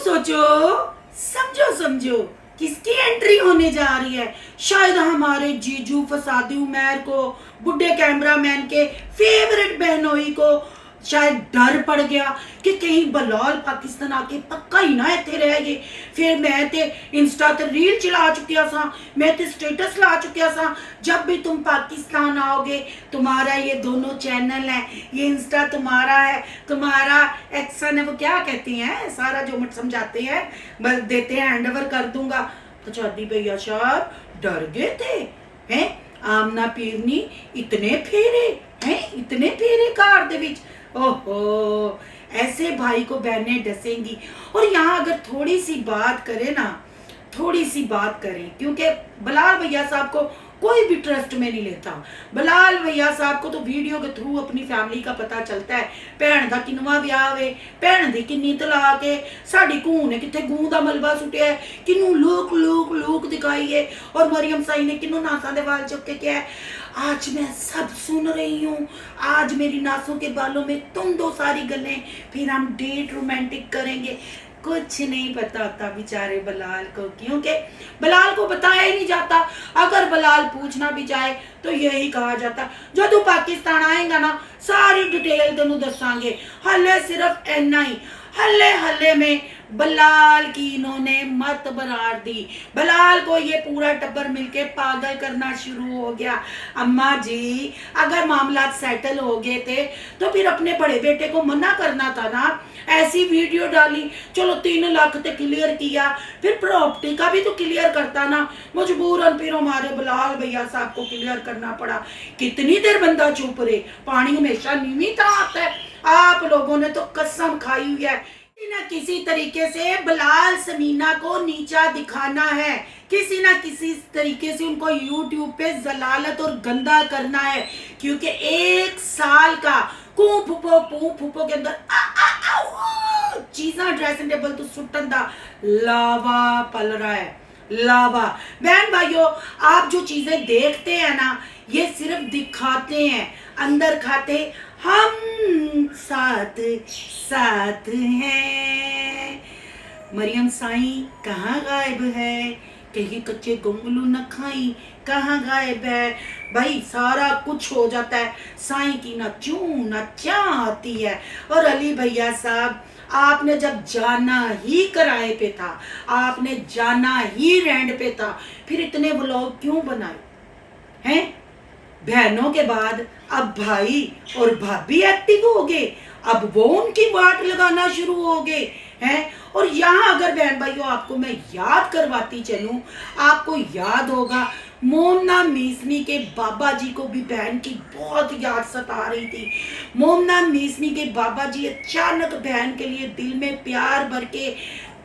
सोचो, समझो समझो किसकी एंट्री होने जा रही है। शायद हमारे जीजू फसादी उमैर को, बुढ़े कैमरामैन के फेवरेट बहनोई को शायद डर पड़ गया कि कहीं बलाल पाकिस्तान आके पक्का ही ना इत्थे रह गए। फिर मैं ते इंस्टा ते रील चला चुकिया सा, मैं ते स्टेटस ला चुकिया सा, जब भी तुम पाकिस्तान आओगे तुम्हारा ये दोनों चैनल है, ये इंस्टा तुम्हारा है, तुम्हारा एक्शन है, वो क्या कहती हैं, सारा जो मत समझाते हैं बस देते हैं, हैंड ओवर कर दूंगा। तो चौधरी भैया साहब डर गए थे हैं। आमना पीरनी इतने फेरे हैं, इतने फेरे कार दे विच। ओहो, ऐसे भाई को बहनें डसेंगी। और यहाँ अगर थोड़ी सी बात करें ना, थोड़ी सी बात करें, क्योंकि बलाल भैया साहब को कोई भी ट्रस्ट में नहीं लेता। बलाल भैया साहब को तो वीडियो के थ्रू अपनी फैमिली का पता चलता है। भैन का किनवा ब्याह वे, भैन की किन्नी तलाक है, साड़ी घूं ने कितने गूं का मलबा सुटिया है, किनू लोक लोक लोक दिखाई है, और मरियम साई ने किनू नासा दे वाल चुक के क्या है। आज मैं सब सुन रही हूँ, आज मेरी नासों के बालों में तुम दो सारी गलें, फिर हम डेट रोमांटिक करेंगे। कुछ नहीं पता होता बेचारे बलाल को, क्योंकि बलाल को बताया ही नहीं जाता। अगर बलाल पूछना भी जाए तो यही कहा जाता, जो तू पाकिस्तान आएगा ना सारी डिटेल तेनू दसांगे। हले सिर्फ इन्ना ही, हल्ले हल्ले में बलाल की इन्होंने मत बरार दी। बलाल को ये पूरा टब्बर मिलके पागल करना शुरू हो गया। अम्मा जी, अगर मामला सेटल हो गए थे तो फिर अपने बड़े बेटे को मना करना था ना। ऐसी वीडियो डाली, चलो 3 लाख ते क्लियर किया, फिर प्रॉपर्टी का भी तो क्लियर करता ना। मजबूरन फिर हमारे बलाल भैया साहब को क्लियर करना पड़ा। कितनी देर बंदा चुप रहे, पानी हमेशा नीवी तरह आता है। आप लोगों ने तो कसम खाई हुई है, किसी न किसी तरीके से बलाल समीना को नीचा दिखाना है, किसी ना किसी तरीके से उनको यूट्यूब पे जलालत और गंदा करना है। क्योंकि 1 साल का कू फुफो के अंदर चीज़ा ड्रेसिंग टेबल तो सुटन दा लावा पल रहा है, लावा। बहन भाइयों, आप जो चीजें देखते हैं ना, ये सिर्फ दिखाते हैं, अंदर खाते हम साथ साथ हैं। मरियम साई कहाँ गायब है, कहीं कच्चे गोंगलू न खाई, कहाँ गायब है। भाई सारा कुछ हो जाता है, साई की ना चूं ना चा आती है। और अली भैया साहब, आपने जब जाना ही किराए पे था, आपने जाना ही रेंट पे था, फिर इतने व्लॉग क्यों बनाए हैं। बहनों के बाद अब भाई और भाभी एक्टिव हो गए, अब वो उनकी वाट लगाना शुरू हो गए हैं। और यहाँ अगर बहन भाइयों आपको मैं याद करवाती चलूं, आपको याद होगा मोमना मीसनी के बाबा जी को भी बहन की बहुत याद सता रही थी। मोमना मीसनी के बाबा जी अचानक बहन के लिए दिल में प्यार भर के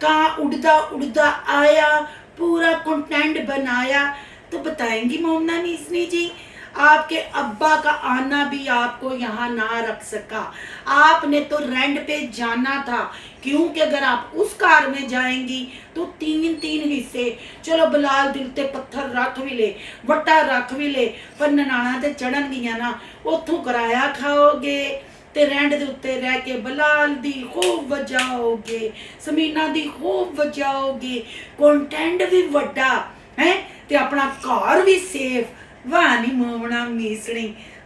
कहाँ उड़दा उड़दा आया, पूरा कंटेंट बनाया। तो बताएंगी मोमना मीसनी जी, आपके अब्बा का आना भी आपको यहाँ ना रख सका, आपने तो रेंट पे जाना था। क्योंकि अगर आप उस कार में जाएंगी तो 3 हिस्से, चलो बलाल दिल ते पत्थर रख भी ले, वट्टा रख भी ले, पर ननाना ते चढ़न गिया ना, उथों किराया खाओगे ते रेंट दे उत्ते रह के बलाल दी खूब वजाओगे, समीना दी खूब वजाओगे, कंटेंट भी वड्डा है ते अपना घर भी सेफ। वाह नी मोमना मीसनी,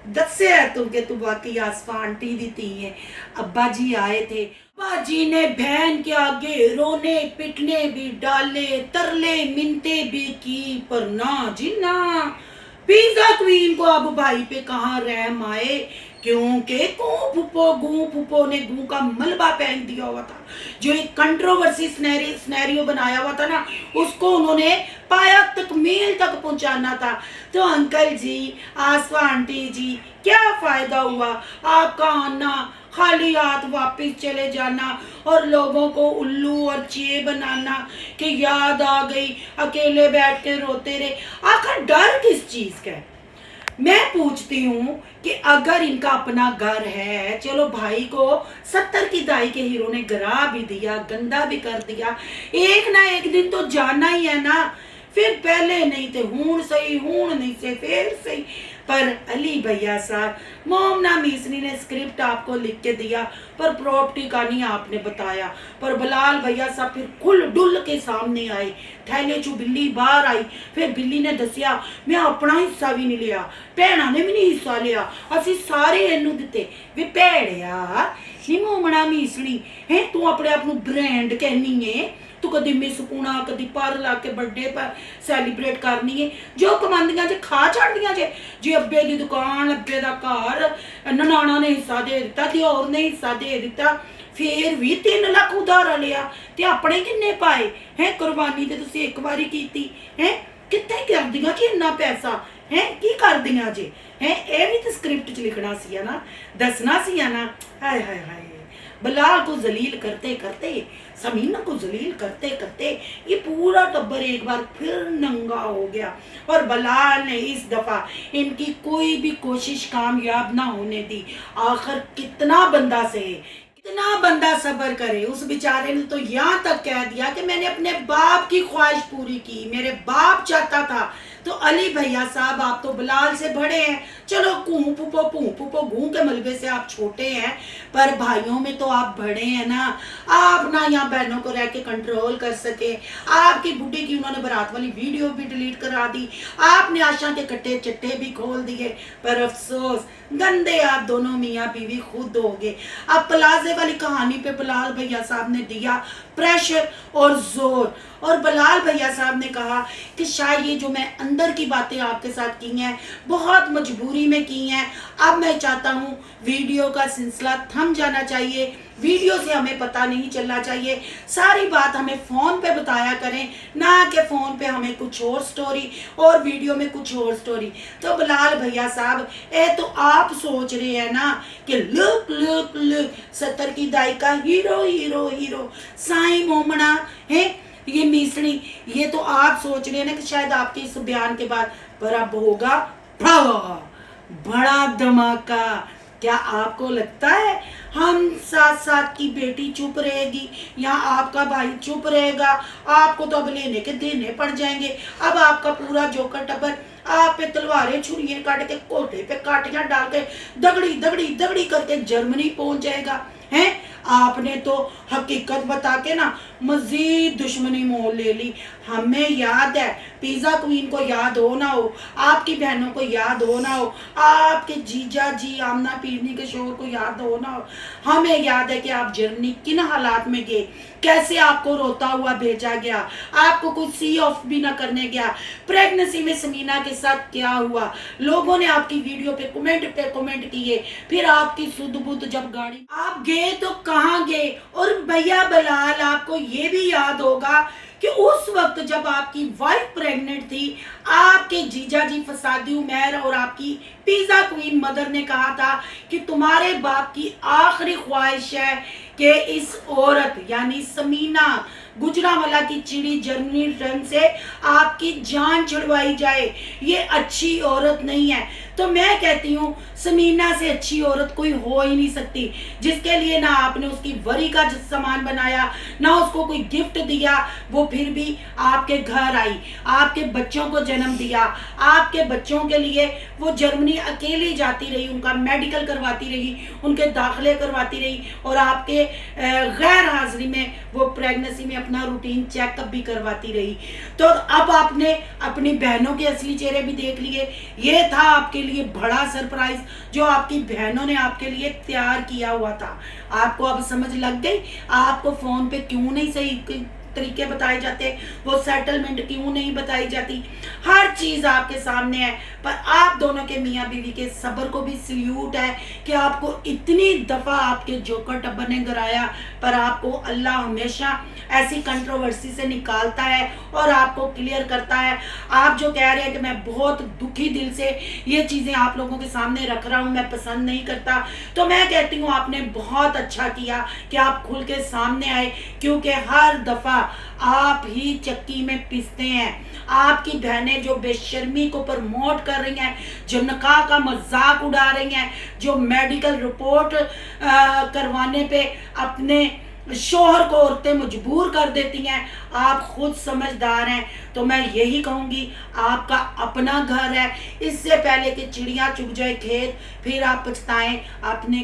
दस्या तू कि तू बाकी आसफा आंटी दी थी है। अब्बा जी आए थे, अब्बा जी ने बहन के आगे रोने पिटने भी डाले, तरले मिनते भी की, पर ना जी ना। पिज्जा क्वीन को अब भाई पे कहाँ रहम आए, क्योंकि गू फुप्पो ने गू का मलबा पहन दिया हुआ था। जो एक कंट्रोवर्सी स्नैरियो बनाया हुआ था ना, उसको उन्होंने पाया तकमील तक पहुंचाना था। तो अंकल जी, आसफा आंटी जी, क्या फायदा हुआ आपका आना, खाली हाथ वापस चले जाना और लोगों को उल्लू और चे बनाना कि याद आ गई, अकेले बैठ के रोते रहे। आखिर डर किस चीज का है? मैं पूछती हूँ कि अगर इनका अपना घर है, चलो भाई को 70 की दाई के हीरो ने गिरा भी दिया, गंदा भी कर दिया, एक ना एक दिन तो जाना ही है ना। फिर पहले नहीं थे हूण सही, हूण नहीं से फिर सही, पर अली भैया साहब, मोमना मीसनी ने स्क्रिप्ट आपको लिख के दिया पर प्रॉपर्टी का नहीं आपने बताया। पर बिलाल भैया साहब फिर खुल डुल के सामने आए, थैले चू बिल्ली बाहर आई। फिर बिल्ली ने दसिया मैं अपना हिस्सा भी नहीं लिया, भैणा ने भी नहीं हिस्सा लिया, असी सारे इनू दिते। वे भैड़िया नी मोमना मीसनी है, तू अपने आप नू ब्रांड कहनी है, तू कदी मिस पुणा कदी पर ला के बर्थडे पर सैलीब्रेट करनी है, जो कमांदियां जे खा छड़दियां जे। जे अब्बे दी दुकान, अब्बे दा घर, ननाणा ने हिस्सा दे दिता, दिओर ने हिस्सा दे दिता, फिर भी 3 लाख उधारा लिया ते अपने किन्ने पाए हैं? कुर्बानी ते तुसी एक बारी कीती है, कित्थे करदियां कि इन्ना पैसा है, की करदियां जे है? ए भी तो स्क्रिप्ट च लिखना सी ना, दसना सी ना। हाय हाय हाय, बिलाल को जलील करते करते, समीना को जलील करते करते ये पूरा टब्बर एक बार फिर नंगा हो गया। और बिलाल ने इस दफा इनकी कोई भी कोशिश कामयाब ना होने दी। आखिर कितना बंदा सहे, कितना बंदा सब्र करे। उस बेचारे ने तो यहाँ तक कह दिया कि मैंने अपने बाप की ख्वाहिश पूरी की, मेरे बाप चाहता था। तो अली भैया साहब, आप तो बिलाल से बड़े हैं, चलो भूं पुपो घूं के मलबे से आप छोटे हैं, पर भाइयों में तो आप बड़े हैं ना। आप ना यहाँ बहनों को रह के कंट्रोल कर सके। आपकी बुढ़ी की उन्होंने बारात वाली वीडियो भी डिलीट करा दी, आपने आशा के कट्टे चट्टे भी खोल दिए। पर अफसोस, गंदे आप दोनों मियाँ बीवी खुद हो गए। अब प्लाजे वाली कहानी पे बिलाल भैया साहब ने दिया प्रेशर और जोर, और बिलाल भैया साहब ने कहा कि शायद ये जो मैं अंदर की बातें आपके साथ की हैं बहुत मजबूरी में की हैं। अब मैं चाहता हूँ वीडियो का सिलसिला थम जाना चाहिए, वीडियो से हमें पता नहीं चलना चाहिए, सारी बात हमें फ़ोन पे बताया करें, ना कि फ़ोन पे हमें कुछ और स्टोरी और वीडियो में कुछ और स्टोरी। तो बिलाल भैया साहब, तो आप सोच रहे हैं ना कि लुक लुक लुक 70 की दाई का हीरो हीरो हीरो साईं मोमना है ये मीसनी, ये तो आप सोच रहे हैं ना कि शायद आपके इस बयान के बाद, पर अब होगा बड़ा धमाका। क्या आपको लगता है हम साथ साथ की बेटी चुप रहेगी या आपका भाई चुप रहेगा? आपको तो अब लेने के देने पड़ जाएंगे। अब आपका पूरा जोकर टब्बर आप पे तलवारें छुरियां काट के, कोटे पे काटियां डाल के, दगड़ी दगड़ी दगड़ी करके जर्मनी पहुंच जाएगा। हैं, आपने तो हकीकत बता के ना मजीद दुश्मनी मोल ले ली। हमें याद है, पिज़्ज़ा क्वीन को याद हो ना हो, आपकी बहनों को याद हो ना हो, आपके जीजा जी आमना पीरनी के शोर को याद हो ना हो, हमें याद है कि आप जर्मनी किन हालात में गए, कैसे आपको रोता हुआ भेजा गया, आपको कुछ सी ऑफ भी ना करने गया। प्रेगनेंसी में समीना के साथ क्या हुआ, लोगों ने आपकी वीडियो पे कमेंट किए। फिर आपकी सुध बुध जब गाड़ी आप गए तो कहाँ गए? और भैया बिलाल, आपको ये भी याद होगा कि उस वक्त जब आपकी वाइफ प्रेग्नेंट थी, आपके जीजा जी फसादी उमैर और आपकी पिज़्ज़ा क्वीन मदर ने कहा था कि तुम्हारे बाप की आखिरी ख्वाहिश है कि इस औरत यानी समीना गुजरांवाला की चिड़ी जर्मनी रन से आपकी जान छुड़वाई जाए, ये अच्छी औरत नहीं है। तो मैं कहती हूँ समीना से अच्छी औरत कोई हो ही नहीं सकती, जिसके लिए ना आपने उसकी वरी का सामान बनाया, ना उसको कोई गिफ्ट दिया, वो फिर भी आपके घर आई, आपके बच्चों को जन्म दिया, आपके बच्चों के लिए वो जर्मनी अकेली जाती रही, उनका मेडिकल करवाती रही, उनके दाखिले करवाती रही, और आपके गैर हाजिरी में वो प्रेगनेंसी में अपना रूटीन चेकअप भी करवाती रही। तो अब आपने अपनी बहनों के असली चेहरे भी देख लिए। ये था आपके लिए बड़ा सरप्राइज जो आपकी बहनों ने आपके लिए तैयार किया हुआ था। आपको अब समझ लग गई आपको फोन पे क्यों नहीं सही तरीके बताए जाते, वो सेटलमेंट क्यों नहीं बताई जाती। हर चीज आपके सामने है, पर आप दोनों के मियाँ बीवी के सब्र को भी सल्यूट है कि आपको इतनी दफा आपके जोकर टब्बर ने गिराया, पर आपको अल्लाह हमेशा ऐसी कंट्रोवर्सी से निकालता है और आपको क्लियर करता है। आप जो कह रहे हैं कि मैं बहुत दुखी दिल से ये चीजें आप लोगों के सामने रख रहा हूँ, मैं पसंद नहीं करता, तो मैं कहती हूँ आपने बहुत अच्छा किया कि आप खुल के सामने आए, क्योंकि हर दफा आप ही चक्की में पिसते हैं। आपकी बहनें जो बेशर्मी को प्रमोट कर रही हैं, जो निकाह का मजाक उड़ा रही हैं, जो मेडिकल रिपोर्ट करवाने पे अपने शोहर को औरतें मजबूर कर देती हैं। आप खुद समझदार हैं, तो मैं यही कहूँगी, आपका अपना घर है, इससे पहले कि चिड़िया चुग जाए खेत फिर आप पछताएं। अपने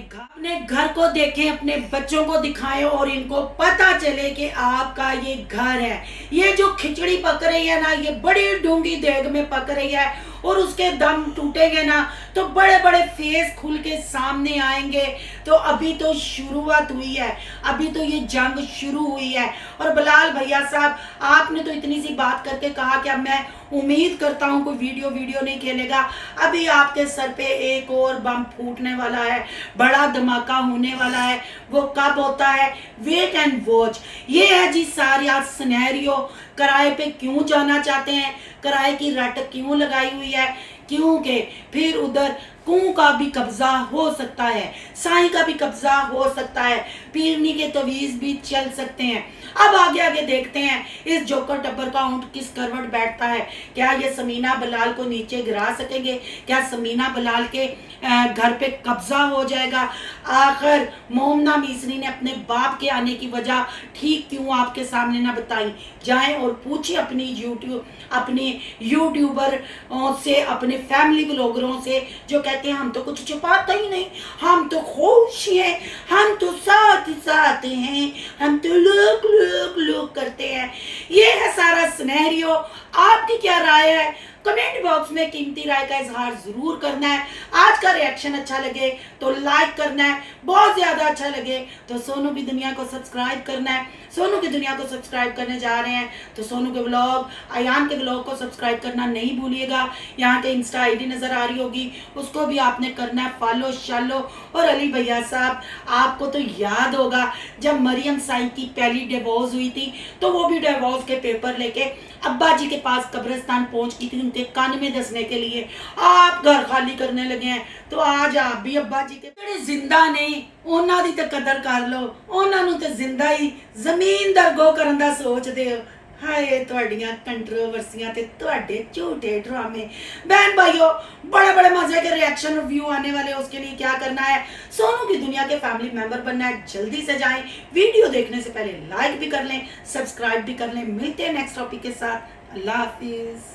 घर को देखें, अपने बच्चों को दिखाएं और इनको पता चले कि आपका ये घर है। ये जो खिचड़ी पक रही है ना, ये बड़ी डूंगी देग में पक रही है, और उसके दम टूटेंगे ना तो बड़े बड़े फेस खुल के सामने आएंगे। तो अभी तो शुरुआत हुई है, अभी तो ये जंग शुरू हुई है। और बिलाल भैया साहब, आपने तो इतनी सी बात करके कहा कि अब मैं उम्मीद करता हूं कोई वीडियो नहीं खेलेगा। अभी आपके सर पे एक और बम फूटने वाला है, बड़ा धमाका होने वाला है। वो कब होता है, वेट एंड वॉच। ये है जी सारी आज सिनेरियो। किराए पे क्यों जाना चाहते हैं, किराए की रट क्यों लगाई हुई है, क्योंकि फिर उधर कुओं का भी कब्जा हो सकता है, साईं का भी कब्जा हो सकता है, पीरनी के तवीज भी चल सकते हैं। अब आगे आगे देखते हैं इस जोकर टब्बर का ऊंट किस करवट बैठता है। क्या ये समीना बिलाल को नीचे गिरा सकेंगे, क्या समीना बिलाल के घर पे कब्जा हो जाएगा। आखिर मोमना मिसरी ने अपने बाप के आने की वजह ठीक क्यों आपके सामने ना बताई। जाएं और पूछिए अपने यूट्यूबर से, अपने फैमिली ब्लॉगरों से, जो कहते हैं हम तो कुछ छुपाते ही नहीं, हम तो खुश हैं, हम तो साथ साथ हैं, हम तो लोग करते हैं। ये है सारा सिनेरियो। आपकी क्या राय है, कमेंट बॉक्स में कीमती राय का इजहार जरूर करना है। आज का रिएक्शन अच्छा लगे तो लाइक करना है, बहुत ज्यादा अच्छा लगे तो सोनू की दुनिया को सब्सक्राइब करना है। सोनू की दुनिया को सब्सक्राइब करने जा रहे हैं तो सोनू के ब्लॉग, अयान के ब्लॉग को सब्सक्राइब करना नहीं भूलिएगा। यहाँ के इंस्टा आईडी नजर आ रही होगी, उसको भी आपने करना है फॉलो शालो। और अली भैया साहब, आपको तो याद होगा जब मरियम साई की पहली डिवोर्स हुई थी, तो वो भी डिवोर्स के पेपर लेके अब्बा जी के पास कब्रिस्तान पहुंच गई थी उनके कान में दसने के लिए। आप घर खाली करने लगे हैं, तो आज आप भी अब्बा जी के ਜਿਹੜੇ जिंदा नहीं ਉਹਨਾਂ ਦੀ ਤਾਂ कदर कर लो, ਉਹਨਾਂ ਨੂੰ ਤੇ जिंदा ही ਜ਼ਮੀਨ ਦਰਗੋ ਕਰਨ ਦਾ ਸੋਚਦੇ ਹੋ। हाय ਤੁਹਾਡੀਆਂ कंट्रोवर्सियां ते ਤੁਹਾਡੇ झूठे ड्रामे। बहन भाइयों, बड़े बड़े मजे के रिएक्शन रिव्यू आने वाले हैं, उसके लिए क्या करना है, सोनू की दुनिया के फैमिली मेंबर बनना है। जल्दी से जाएं, वीडियो देखने से पहले लाइक भी कर लें, सब्सक्राइब भी कर लें। मिलते हैं नेक्स्ट टॉपिक के साथ। अल्लाह हाफिज।